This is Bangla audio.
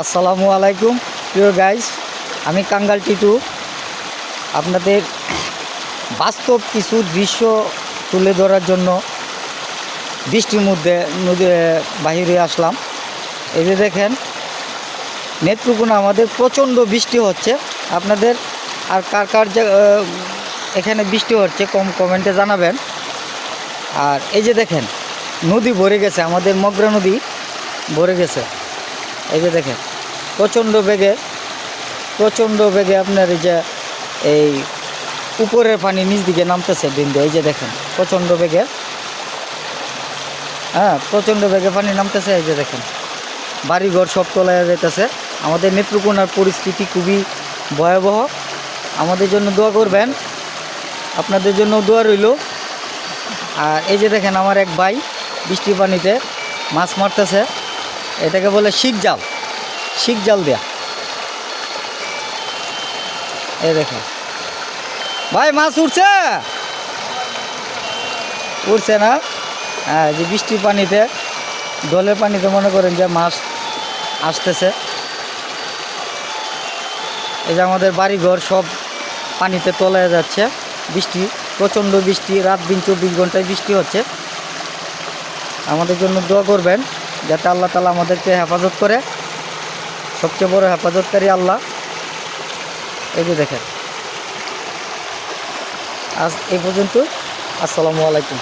আসসালামু আলাইকুম প্রিয় গাইস, আমি কাঙ্গাল টিটু আপনাদের বাস্তব কিছু দৃশ্য তুলে ধরার জন্য বৃষ্টির মধ্যে বাহিরে আসলাম। এই যে দেখেন, নেত্রকোনা আমাদের প্রচণ্ড বৃষ্টি হচ্ছে। আপনাদের আর কার কার এখানে বৃষ্টি হচ্ছে কমেন্টে জানাবেন। আর এই যে দেখেন, নদী ভরে গেছে, আমাদের মগরা নদী ভরে গেছে। এই যে দেখেন, প্রচণ্ড বেগে আপনার এই উপরের পানি নিচ দিকে নামতেছে দিন দিয়ে। এই যে দেখেন, প্রচণ্ড বেগে পানি নামতেছে। এই যে দেখেন, বাড়িঘর সব তলায় যেতেছে। আমাদের নেত্রকোনার পরিস্থিতি খুবই ভয়াবহ। আমাদের জন্য দোয়া করবেন, আপনাদের জন্য দোয়া রইল। আর এই যে দেখেন, আমার এক ভাই বৃষ্টির পানিতে মাছ মারতেছে। এটাকে বলে শিক জাল দেয়া। এই দেখেন ভাই, মাছ উঠছে না? হ্যাঁ, যে বৃষ্টির পানিতে, দলের পানিতে মনে করেন যে মাছ আসতেছে। এই যে আমাদের বাড়িঘর সব পানিতে তলায় যাচ্ছে। বৃষ্টি, প্রচণ্ড বৃষ্টি, রাত দিন 24 ঘন্টায় বৃষ্টি হচ্ছে। আমাদের জন্য দোয়া করবেন যাতে আল্লাহ তাআলা আমাদেরকে হেফাজত করে। সবচেয়ে বড় হেফাজতকারী আল্লাহ। এই যে দেখেন, আজ এই পর্যন্ত। আসসালামু আলাইকুম।